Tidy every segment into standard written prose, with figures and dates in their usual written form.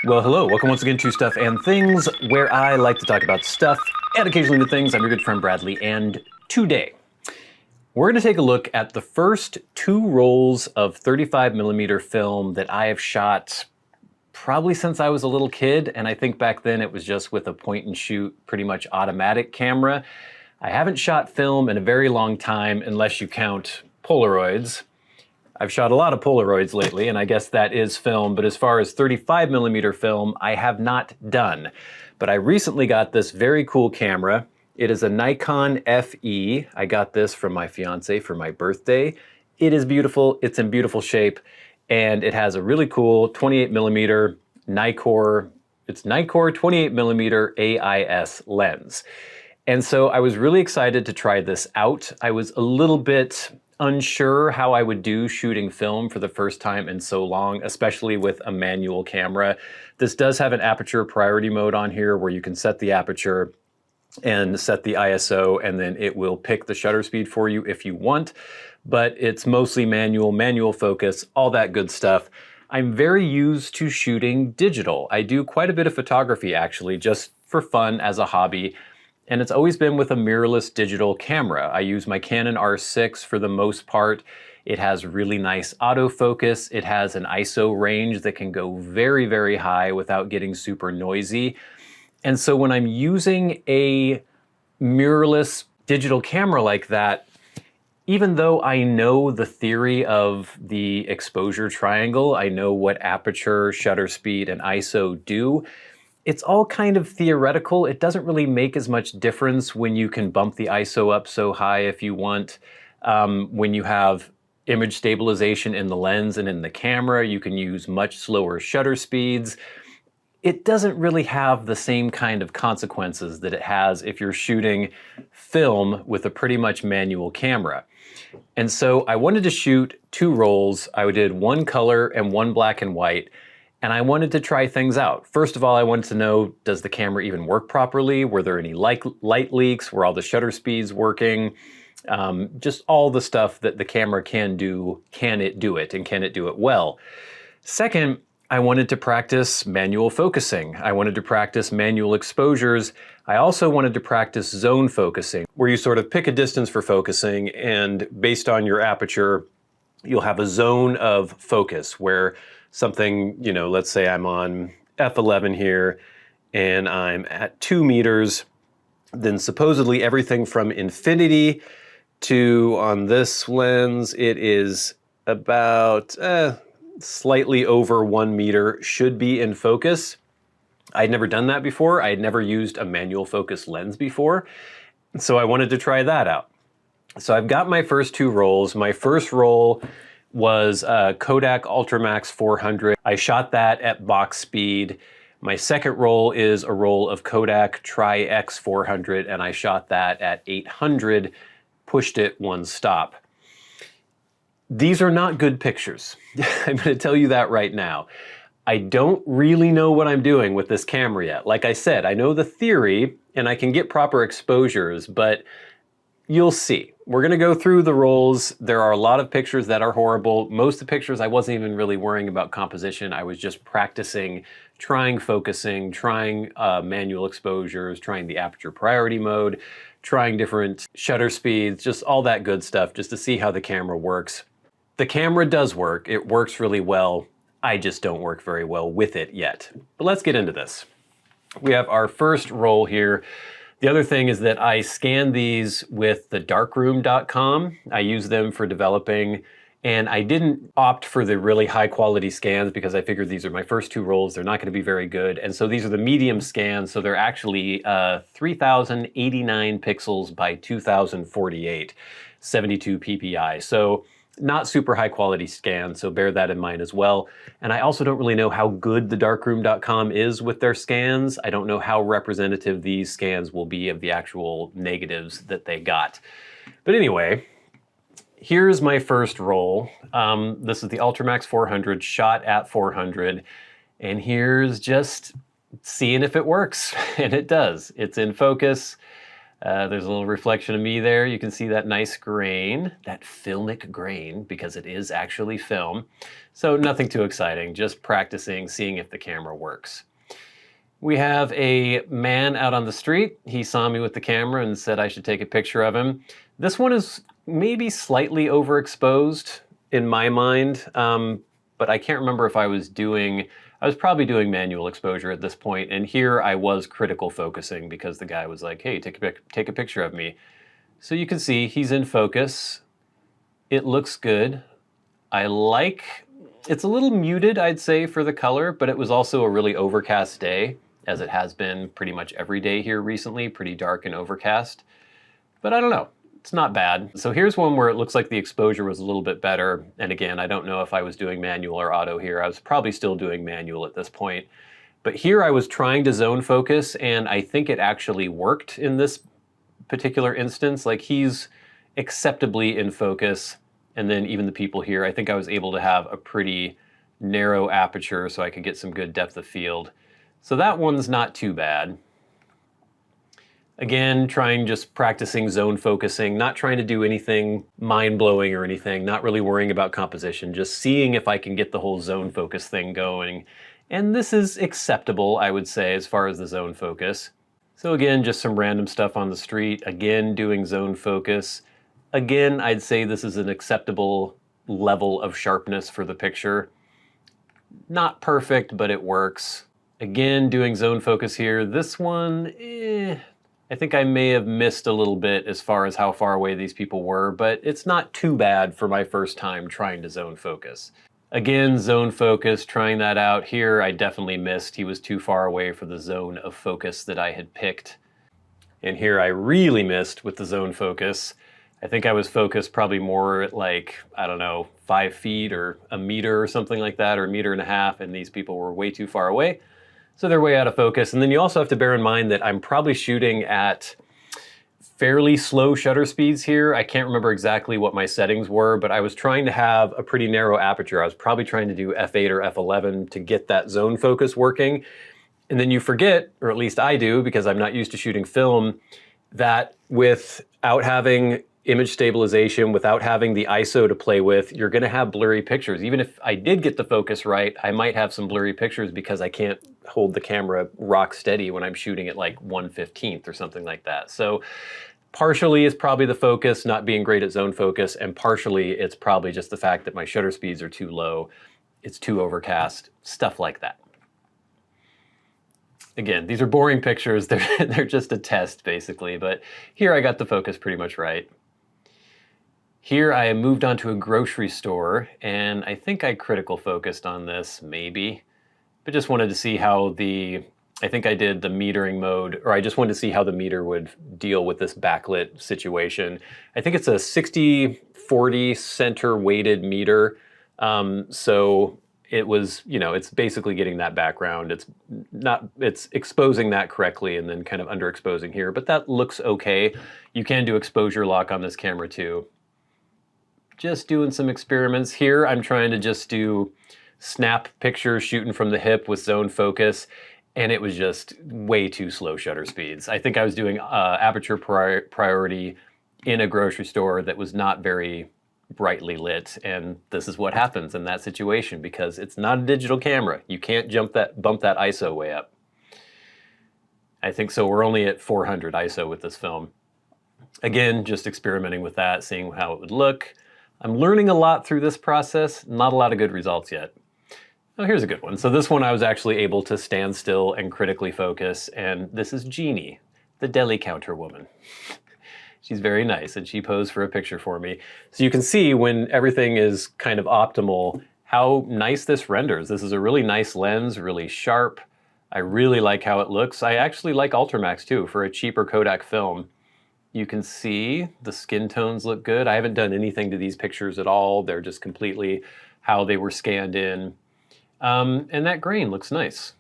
Well, hello. Welcome once again to Stuff and Things, where I like to talk about stuff and occasionally the things. I'm your good friend Bradley, and today we're going to take a look at the first two rolls of 35mm film that I have shot probably since I was a little kid, and I think back then it was just with a point and shoot, pretty much automatic camera. I haven't shot film in a very long time unless you count Polaroids. I've shot a lot of Polaroids lately, and I guess that is film, but as far as 35mm film, I have not done. But I recently got this very cool camera. It is a Nikon FE. I got this from my fiance for my birthday. It is beautiful, it's in beautiful shape, and it has a really cool 28mm Nikkor, it's Nikkor 28mm AIS lens. And so I was really excited to try this out. I was a little bit unsure how I would do shooting film for the first time in so long, especially with a manual camera. This does have an aperture priority mode on here where you can set the aperture and set the ISO, and then it will pick the shutter speed for you if you want, but it's mostly manual focus, all that good stuff. I'm very used to shooting digital. I do quite a bit of photography actually, just for fun as a hobby. And it's always been with a mirrorless digital camera. I use my Canon R6 for the most part. It has really nice autofocus. It has an ISO range that can go very, very high without getting super noisy. And so when I'm using a mirrorless digital camera like that, even though I know the theory of the exposure triangle, I know what aperture, shutter speed, and ISO do, it's all kind of theoretical. It doesn't really make as much difference when you can bump the ISO up so high if you want. When you have image stabilization in the lens and in the camera, you can use much slower shutter speeds. It doesn't really have the same kind of consequences that it has if you're shooting film with a pretty much manual camera. And so I wanted to shoot two rolls. I did one color and one black and white. And I wanted to try things out. First of all, I wanted to know, does the camera even work properly? Were there any light leaks? Were all the shutter speeds working? Just all the stuff that the camera can do, can it do it, and can it do it well? Second, I wanted to practice manual focusing. I wanted to practice manual exposures. I also wanted to practice zone focusing, where you sort of pick a distance for focusing, and based on your aperture, you'll have a zone of focus where something, you know, let's say I'm on f11 here and I'm at 2 meters, then supposedly everything from infinity to, on this lens, it is about slightly over 1 meter should be in focus. I'd never done that before. I had never used a manual focus lens before. So I wanted to try that out. So I've got my first two rolls. My first roll was Kodak Ultramax 400. I shot that at box speed. My second roll is a roll of Kodak Tri-X 400, and I shot that at 800, pushed it one stop. These are not good pictures. I'm gonna tell you that right now. I don't really know what I'm doing with this camera yet. Like I said, I know the theory, and I can get proper exposures, but you'll see. We're gonna go through the rolls. There are a lot of pictures that are horrible. Most of the pictures I wasn't even really worrying about composition. I was just practicing, trying focusing, trying manual exposures, trying the aperture priority mode, trying different shutter speeds, just all that good stuff, just to see how the camera works. The camera does work. It works really well. I just don't work very well with it yet. But let's get into this. We have our first roll here. The other thing is that I scan these with the darkroom.com. I use them for developing, and I didn't opt for the really high quality scans because I figured these are my first two rolls. They're not going to be very good. And so these are the medium scans. So they're actually 3089 pixels by 2048, 72 ppi. So not super high quality scan, so bear that in mind as well. And I also don't really know how good the darkroom.com is with their scans. I don't know how representative these scans will be of the actual negatives that they got. But anyway, here's my first roll. This is the Ultramax 400 shot at 400. And here's just seeing if it works. And it does. It's in focus. There's a little reflection of me there. You can see that nice grain, that filmic grain, because it is actually film. So nothing too exciting, just practicing, seeing if the camera works. We have a man out on the street. He saw me with the camera and said I should take a picture of him. This one is maybe slightly overexposed in my mind, but I can't remember if I was probably doing manual exposure at this point, and here I was critical focusing because the guy was like, hey, take a picture of me. So you can see he's in focus. It looks good. It's a little muted, I'd say, for the color, but it was also a really overcast day, as it has been pretty much every day here recently, pretty dark and overcast. But I don't know. It's not bad. So here's one where it looks like the exposure was a little bit better. And again, I don't know if I was doing manual or auto here. I was probably still doing manual at this point. But here I was trying to zone focus, and I think it actually worked in this particular instance. Like, he's acceptably in focus. And then even the people here, I think I was able to have a pretty narrow aperture so I could get some good depth of field. So that one's not too bad. Again, just practicing zone focusing, not trying to do anything mind-blowing or anything, not really worrying about composition, just seeing if I can get the whole zone focus thing going. And this is acceptable, I would say, as far as the zone focus. So again, just some random stuff on the street. Again, doing zone focus. Again, I'd say this is an acceptable level of sharpness for the picture. Not perfect, but it works. Again, doing zone focus here. This one, I think I may have missed a little bit as far as how far away these people were, but it's not too bad for my first time trying to zone focus. Again, zone focus, trying that out. Here, I definitely missed. He was too far away for the zone of focus that I had picked. And here I really missed with the zone focus. I think I was focused probably more at, like, I don't know, 5 feet or a meter or something like that, or 1.5 meters, and these people were way too far away. So they're way out of focus. And then you also have to bear in mind that I'm probably shooting at fairly slow shutter speeds here. I can't remember exactly what my settings were, but I was trying to have a pretty narrow aperture. I was probably trying to do f8 or f11 to get that zone focus working. And then you forget, or at least I do, because I'm not used to shooting film, that without having image stabilization, without having the ISO to play with, you're gonna have blurry pictures. Even if I did get the focus right, I might have some blurry pictures because I can't hold the camera rock steady when I'm shooting at like 1/15 or something like that. So partially it's probably the focus, not being great at zone focus, and partially it's probably just the fact that my shutter speeds are too low, it's too overcast, stuff like that. Again, these are boring pictures, they're just a test basically, but here I got the focus pretty much right. Here I moved on to a grocery store, and I think I critical focused on this, maybe. But just wanted to see how I think I did the metering mode, or I just wanted to see how the meter would deal with this backlit situation. I think it's a 60/40 center weighted meter. So it was, it's basically getting that background. It's exposing that correctly and then kind of underexposing here, but that looks okay. You can do exposure lock on this camera too. Just doing some experiments here. I'm trying to just do snap pictures, shooting from the hip with zone focus, and it was just way too slow shutter speeds. I think I was doing aperture priority in a grocery store that was not very brightly lit, and this is what happens in that situation because it's not a digital camera. You can't bump that ISO way up. I think so. We're only at 400 ISO with this film. Again, just experimenting with that, seeing how it would look. I'm learning a lot through this process, not a lot of good results yet. Oh, here's a good one. So this one I was actually able to stand still and critically focus, and this is Jeannie, the deli counter woman. She's very nice, and she posed for a picture for me. So you can see when everything is kind of optimal, how nice this renders. This is a really nice lens, really sharp. I really like how it looks. I actually like Ultramax too for a cheaper Kodak film. You can see the skin tones look good. I haven't done anything to these pictures at all. They're just completely how they were scanned in. And that grain looks nice.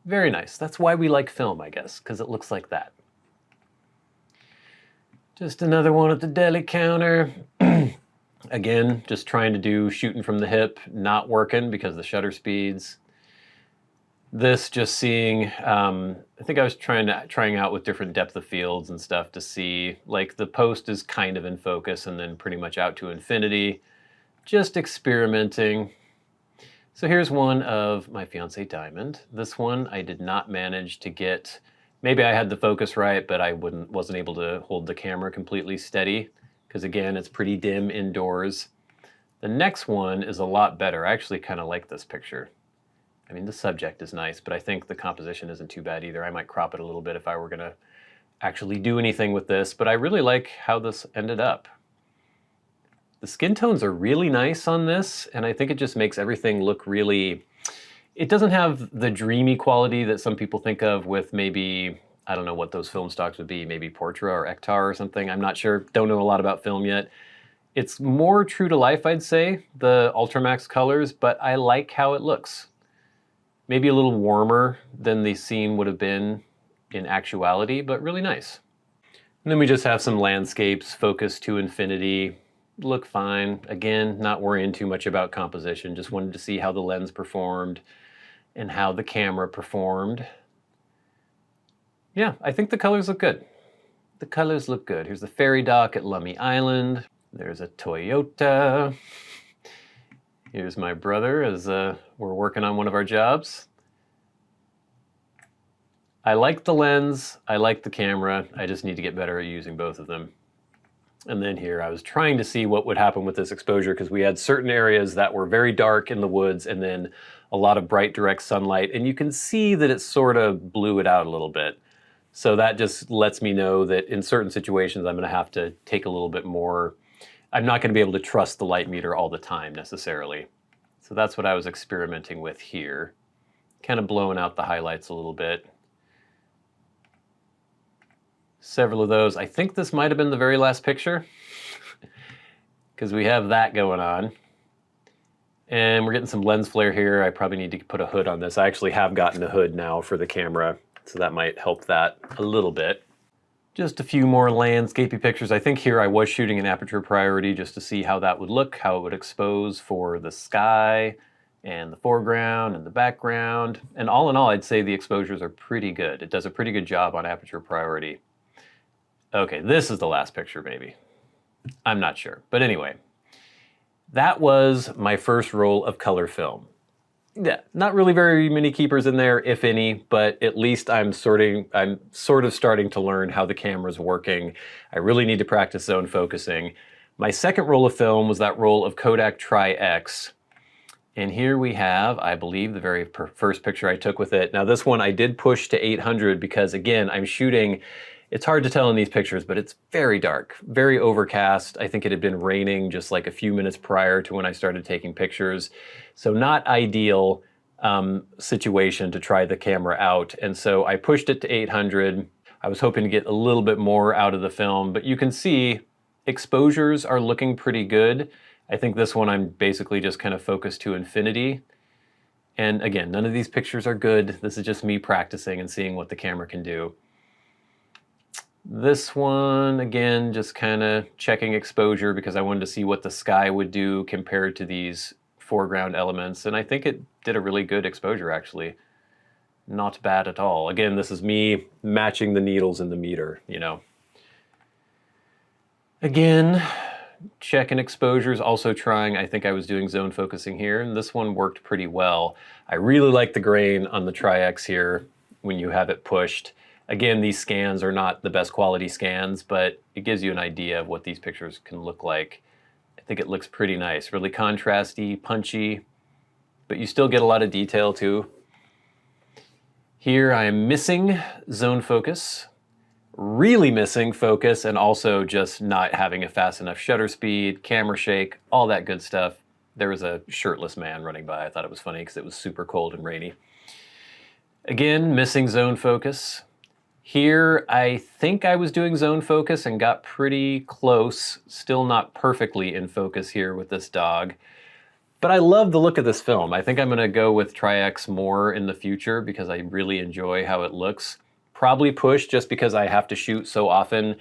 Very nice. That's why we like film, I guess, because it looks like that. Just another one at the deli counter. Again, just trying to do shooting from the hip, not working because of the shutter speeds. This just seeing, I think I was trying out with different depth of fields and stuff to see, like the post is kind of in focus and then pretty much out to infinity. Just experimenting. So here's one of my fiancé Diamond. This one I did not manage to get, maybe I had the focus right, but I wasn't able to hold the camera completely steady because again, it's pretty dim indoors. The next one is a lot better. I actually kind of like this picture. I mean, the subject is nice, but I think the composition isn't too bad either. I might crop it a little bit if I were gonna actually do anything with this, but I really like how this ended up. The skin tones are really nice on this, and I think it just makes everything look really, it doesn't have the dreamy quality that some people think of with maybe, I don't know what those film stocks would be, maybe Portra or Ektar or something. I'm not sure, don't know a lot about film yet. It's more true to life, I'd say, the Ultramax colors, but I like how it looks. Maybe a little warmer than the scene would have been in actuality, but really nice. And then we just have some landscapes focused to infinity. Look fine. Again, not worrying too much about composition. Just wanted to see how the lens performed and how the camera performed. Yeah, I think the colors look good. The colors look good. Here's the ferry dock at Lummi Island. There's a Toyota. Here's my brother as we're working on one of our jobs. I like the lens, I like the camera, I just need to get better at using both of them. And then here I was trying to see what would happen with this exposure because we had certain areas that were very dark in the woods and then a lot of bright direct sunlight, and you can see that it sort of blew it out a little bit. So that just lets me know that in certain situations I'm going to have to take a little bit more. I'm not going to be able to trust the light meter all the time necessarily. So that's what I was experimenting with here. Kind of blowing out the highlights a little bit. Several of those. I think this might have been the very last picture because we have that going on. And we're getting some lens flare here. I probably need to put a hood on this. I actually have gotten a hood now for the camera, so that might help that a little bit. Just a few more landscapey pictures. I think here I was shooting an aperture priority just to see how that would look, how it would expose for the sky and the foreground and the background. And all in all, I'd say the exposures are pretty good. It does a pretty good job on aperture priority. Okay, this is the last picture maybe. I'm not sure. But anyway, that was my first roll of color film. Yeah, not really very many keepers in there, if any, but at least I'm sort of starting to learn how the camera's working. I really need to practice zone focusing. My second roll of film was that roll of Kodak Tri-X. And here we have, I believe, the very first picture I took with it. Now this one I did push to 800 because again, I'm shooting, it's hard to tell in these pictures, but it's very dark, very overcast. I think it had been raining just like a few minutes prior to when I started taking pictures. So not ideal situation to try the camera out. And so I pushed it to 800. I was hoping to get a little bit more out of the film, but you can see exposures are looking pretty good. I think this one I'm basically just kind of focused to infinity. And again, none of these pictures are good. This is just me practicing and seeing what the camera can do. This one, again, just kind of checking exposure because I wanted to see what the sky would do compared to these foreground elements. And I think it did a really good exposure, actually. Not bad at all. Again, this is me matching the needles in the meter, you know. Again, checking exposures, also trying, I think I was doing zone focusing here, and this one worked pretty well. I really like the grain on the Tri-X here when you have it pushed. Again, these scans are not the best quality scans, but it gives you an idea of what these pictures can look like. I think it looks pretty nice, really contrasty, punchy, but you still get a lot of detail too. Here I am missing zone focus, really missing focus, and also just not having a fast enough shutter speed, camera shake, all that good stuff. There was a shirtless man running by. I thought it was funny because it was super cold and rainy. Again, missing zone focus. Here, I think I was doing zone focus and got pretty close, still not perfectly in focus here with this dog. But I love the look of this film. I think I'm gonna go with Tri-X more in the future because I really enjoy how it looks. Probably push just because I have to shoot so often.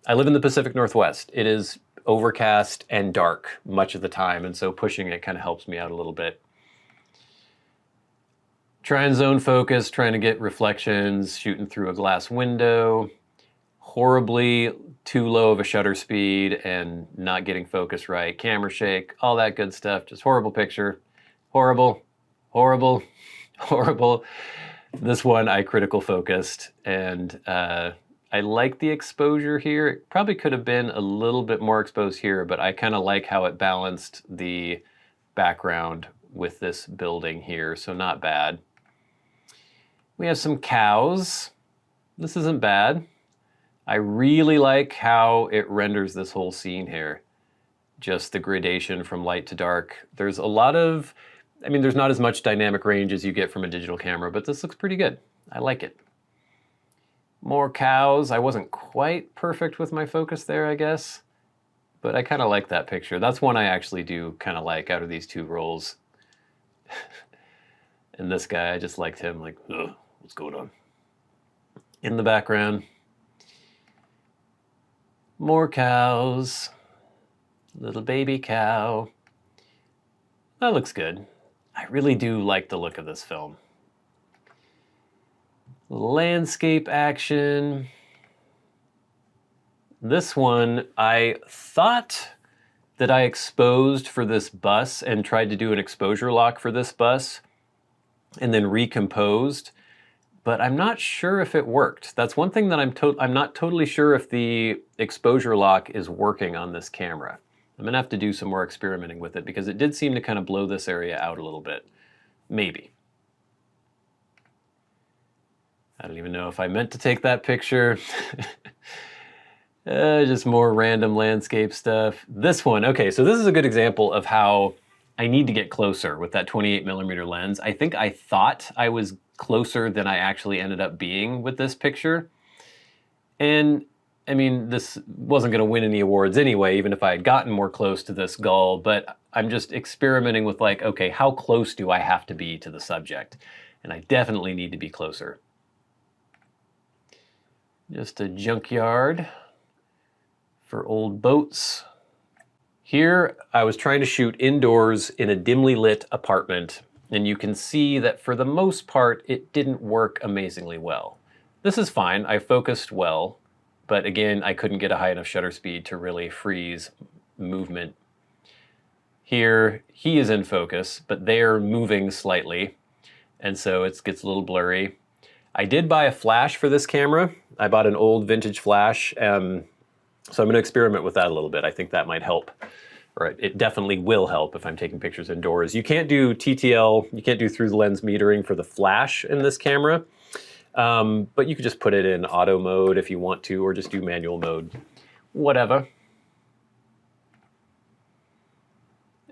I live in the Pacific Northwest. It is overcast and dark much of the time, and so pushing it kind of helps me out a little bit. Trying zone focus, trying to get reflections, shooting through a glass window. Horribly too low of a shutter speed and not getting focus right. Camera shake, all that good stuff. Just horrible picture. Horrible, horrible, horrible. This one I critical focused, and I like the exposure here. It probably could have been a little bit more exposed here, but I kind of like how it balanced the background with this building here, so not bad. We have some cows. This isn't bad. I really like how it renders this whole scene here. Just the gradation from light to dark. There's a lot of, I mean, there's not as much dynamic range as you get from a digital camera, but this looks pretty good. I like it. More cows. I wasn't quite perfect with my focus there, I guess, but I kind of like that picture. That's one I actually do kind of like out of these two rolls. And this guy, I just liked him, like, ugh, what's going on? In the background. More cows. Little baby cow. That looks good. I really do like the look of this film. Landscape action. This one, I thought that I exposed for this bus and tried to do an exposure lock for this bus and then recomposed, but I'm not sure if it worked. That's one thing that I'm not totally sure if the exposure lock is working on this camera. I'm gonna have to do some more experimenting with it because it did seem to kind of blow this area out a little bit. Maybe. I don't even know if I meant to take that picture. Just more random landscape stuff. This one, okay, so this is a good example of how I need to get closer with that 28mm lens. I think I thought I was closer than I actually ended up being with this picture. And I mean, this wasn't gonna win any awards anyway, even if I had gotten more close to this gull, but I'm just experimenting with like, okay, how close do I have to be to the subject? And I definitely need to be closer. Just a junkyard for old boats. Here, I was trying to shoot indoors in a dimly lit apartment, and you can see that for the most part, it didn't work amazingly well. This is fine, I focused well, but again, I couldn't get a high enough shutter speed to really freeze movement. Here, he is in focus, but they're moving slightly, and so it gets a little blurry. I did buy a flash for this camera. I bought an old vintage flash, so I'm gonna experiment with that a little bit. I think that might help, or it definitely will help if I'm taking pictures indoors. You can't do TTL, you can't do through the lens metering for the flash in this camera, but you could just put it in auto mode if you want to, or just do manual mode, whatever.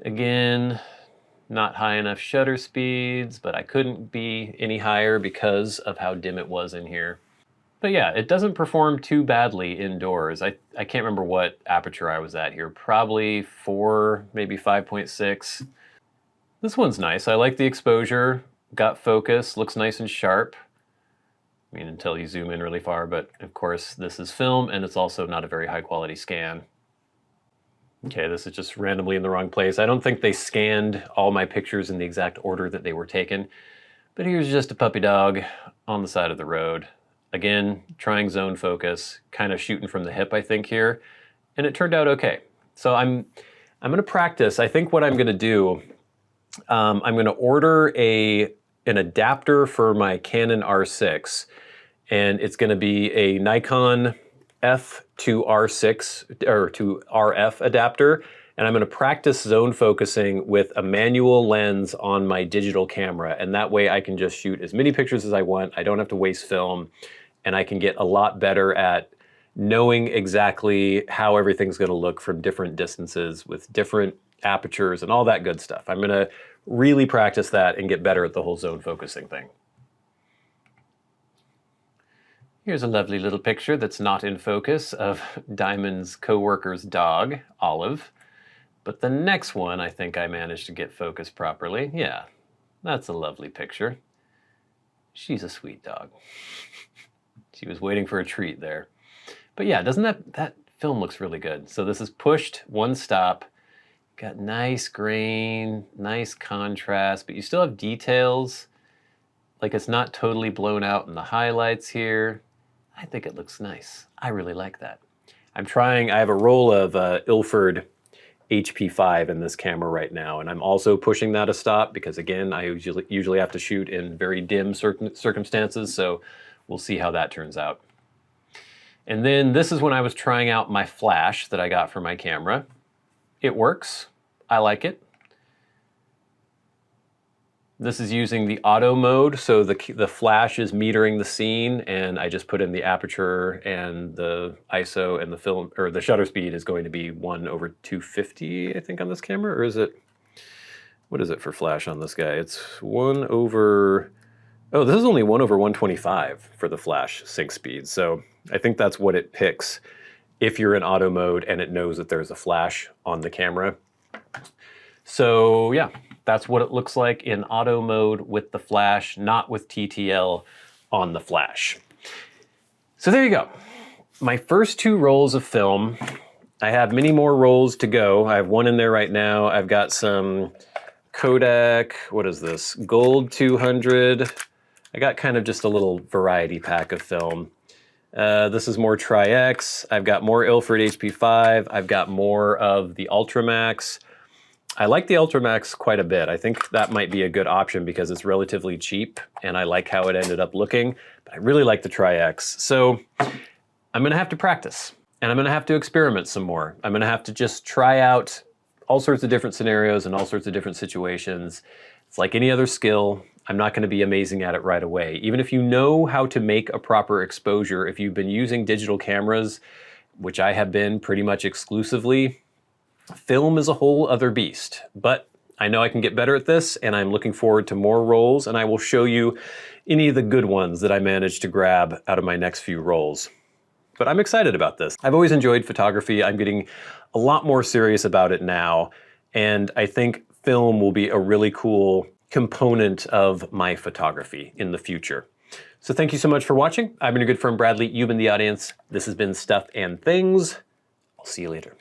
Again, not high enough shutter speeds, but I couldn't be any higher because of how dim it was in here. But yeah, it doesn't perform too badly indoors. I can't remember what aperture I was at here. Probably 4, maybe 5.6. This one's nice. I like the exposure. Got focus, looks nice and sharp. I mean, until you zoom in really far, but of course this is film and it's also not a very high quality scan. Okay, this is just randomly in the wrong place. I don't think they scanned all my pictures in the exact order that they were taken, but here's just a puppy dog on the side of the road. Again, trying zone focus, kind of shooting from the hip, I think here, and it turned out okay. So I'm gonna practice. I think what I'm gonna do, I'm gonna order an adapter for my Canon R6, and it's gonna be a Nikon F to R6 or to RF adapter, and I'm going to practice zone focusing with a manual lens on my digital camera, and that way I can just shoot as many pictures as I want. I don't have to waste film, and I can get a lot better at knowing exactly how everything's going to look from different distances with different apertures and all that good stuff. I'm going to really practice that and get better at the whole zone focusing thing. Here's a lovely little picture that's not in focus of Diamond's co-worker's dog, Olive. But the next one, I think I managed to get focused properly. Yeah, that's a lovely picture. She's a sweet dog. She was waiting for a treat there. But yeah, doesn't that film looks really good. So this is pushed, one stop, got nice grain, nice contrast, but you still have details. Like it's not totally blown out in the highlights here. I think it looks nice. I really like that. I have a roll of Ilford HP5 in this camera right now, and I'm also pushing that a stop because again, I usually have to shoot in very dim circumstances, so we'll see how that turns out. And then this is when I was trying out my flash that I got for my camera. It works. I like it. This is using the auto mode, so the flash is metering the scene, and I just put in the aperture, and the ISO and the film, or the shutter speed is going to be 1/250, I think, on this camera, or is it, what is it for flash on this guy? It's 1/, oh, this is only 1/125 for the flash sync speed, so I think that's what it picks if you're in auto mode and it knows that there's a flash on the camera. So yeah, that's what it looks like in auto mode with the flash, not with TTL on the flash. So there you go. My first 2 rolls of film. I have many more rolls to go. I have one in there right now. I've got some Kodak, what is this? Gold 200. I got kind of just a little variety pack of film. This is more Tri-X. I've got more Ilford HP5. I've got more of the Ultramax. I like the Ultramax quite a bit. I think that might be a good option because it's relatively cheap and I like how it ended up looking, but I really like the Tri-X. So I'm gonna have to practice and I'm gonna have to experiment some more. I'm gonna have to just try out all sorts of different scenarios and all sorts of different situations. It's like any other skill. I'm not gonna be amazing at it right away. Even if you know how to make a proper exposure, if you've been using digital cameras, which I have been pretty much exclusively, film is a whole other beast, but I know I can get better at this and I'm looking forward to more rolls, and I will show you any of the good ones that I managed to grab out of my next few rolls. But I'm excited about this. I've always enjoyed photography. I'm getting a lot more serious about it now, and I think film will be a really cool component of my photography in the future. So thank you so much for watching. I've been your good friend Bradley. You've been the audience. This has been Stuff and Things. I'll see you later.